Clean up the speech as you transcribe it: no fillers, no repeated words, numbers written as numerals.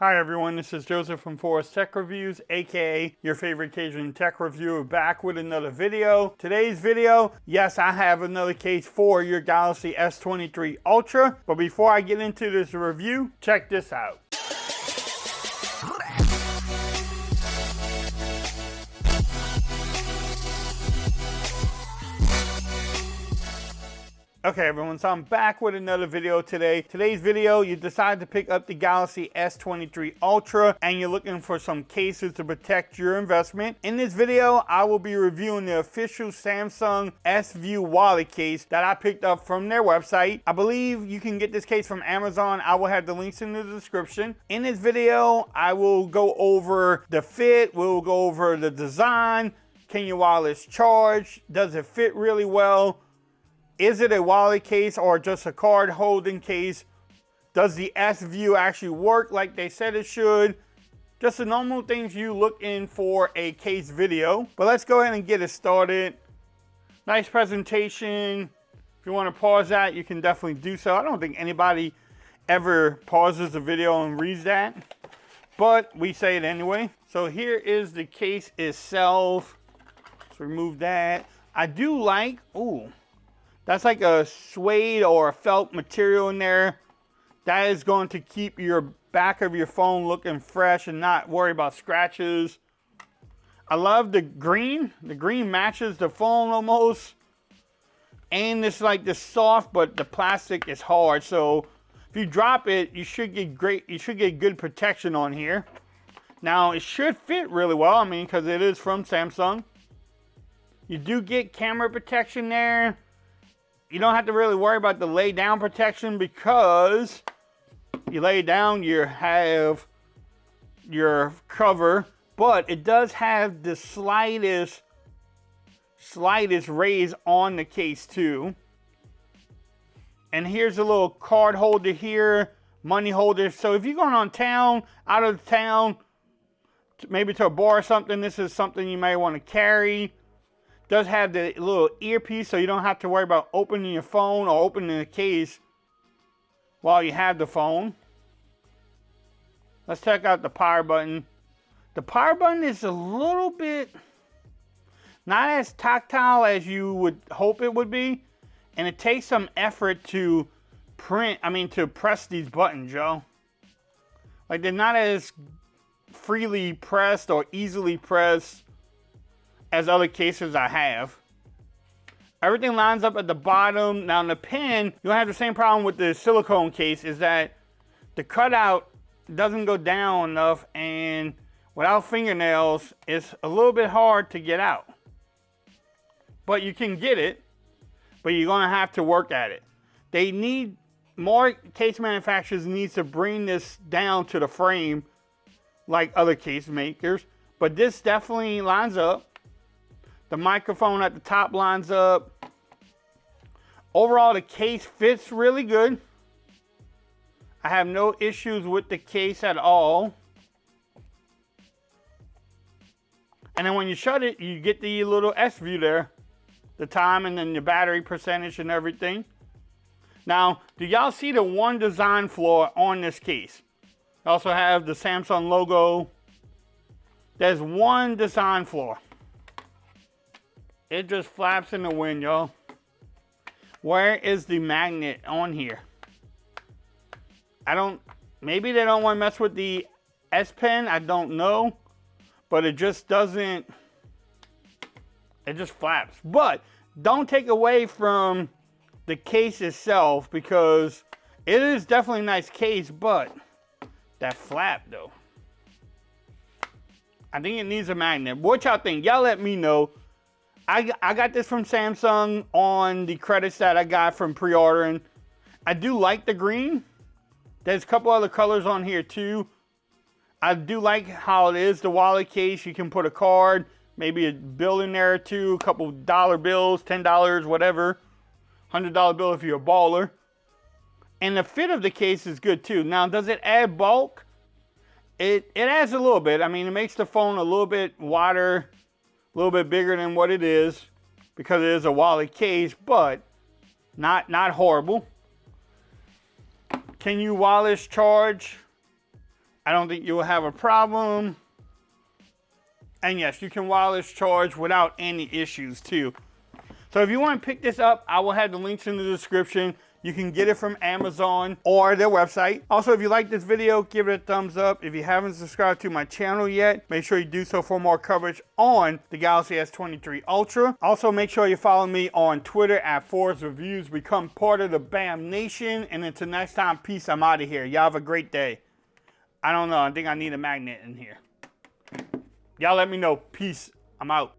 Hi everyone, this is Joseph from Forest Tech Reviews, aka your favorite Cajun tech reviewer, back with another video. Today's video, yes, I have another case for your Galaxy S23 Ultra, but before I get into this review, check this out. Okay everyone, so I'm back with another video today. Today's video, you decide to pick up the Galaxy S23 Ultra and you're looking for some cases to protect your investment. In this video, I will be reviewing the official Samsung S View wallet case that I picked up from their website. I believe you can get this case from Amazon. I will have the links in the description. In this video, I will go over the fit, we'll go over the design, can your wallet charge, does it fit really well? Is it a wallet case or just a card holding case? Does the S View actually work like they said it should? Just the normal things you look in for a case video. But let's go ahead and get it started. Nice presentation. If you want to pause that, you can definitely do so. I don't think anybody ever pauses the video and reads that, but we say it anyway. So here is the case itself. Let's remove that. I do like, ooh, that's like a suede or a felt material in there. That is going to keep your back of your phone looking fresh and not worry about scratches. I love the green. The green matches the phone almost. And it's like this soft, but the plastic is hard. So if you drop it, you should get good protection on here. Now it should fit really well, I mean, because it is from Samsung. You do get camera protection there. You don't have to really worry about the lay down protection because you lay down, you have your cover, but it does have the slightest raise on the case too. And here's a little card holder here, money holder. So if you're going on town, out of town, maybe to a bar or something, this is something you may want to carry. Does have the little earpiece so you don't have to worry about opening your phone or opening the case while you have the phone. Let's check out the power button. The power button is a little bit not as tactile as you would hope it would be, and it takes some effort to press these buttons, yo. Like they're not as freely pressed or easily pressed as other cases I have. Everything lines up at the bottom. Now in the pen, you'll have the same problem with the silicone case, is that the cutout doesn't go down enough, and without fingernails, it's a little bit hard to get out. But you can get it, but you're gonna have to work at it. They need, more case manufacturers needs to bring this down to the frame like other case makers, but this definitely lines up. The microphone at the top lines up. Overall, the case fits really good. I have no issues with the case at all. And then when you shut it, you get the little S View there. The time and then the battery percentage and everything. Now, do y'all see the one design flaw on this case? I also have the Samsung logo. There's one design flaw. It just flaps in the wind, y'all. Where is the magnet on here? Maybe they don't want to mess with the S Pen, I don't know. But it just doesn't, it just flaps. But don't take away from the case itself, because it is definitely a nice case, but that flap though. I think it needs a magnet. What y'all think? Y'all let me know. I got this from Samsung on the credits that I got from pre-ordering. I do like the green. There's a couple other colors on here too. I do like how it is, the wallet case. You can put a card, maybe a bill in there too, a couple dollar bills, $10, whatever. $100 bill if you're a baller. And the fit of the case is good too. Now, does it add bulk? It adds a little bit. I mean, it makes the phone a little bit wider, a little bit bigger than what it is because it is a wallet case, but not horrible. Can you wireless charge? I don't think you will have a problem. And yes, you can wireless charge without any issues too. So if you want to pick this up, I will have the links in the description. You can get it from Amazon or their website. Also, if you like this video, give it a thumbs up. If you haven't subscribed to my channel yet, make sure you do so for more coverage on the Galaxy S23 Ultra. Also, make sure you follow me on Twitter at Forbes Reviews. Become part of the BAM Nation. And until next time, peace. I'm out of here. Y'all have a great day. I don't know. I think I need a magnet in here. Y'all let me know. Peace. I'm out.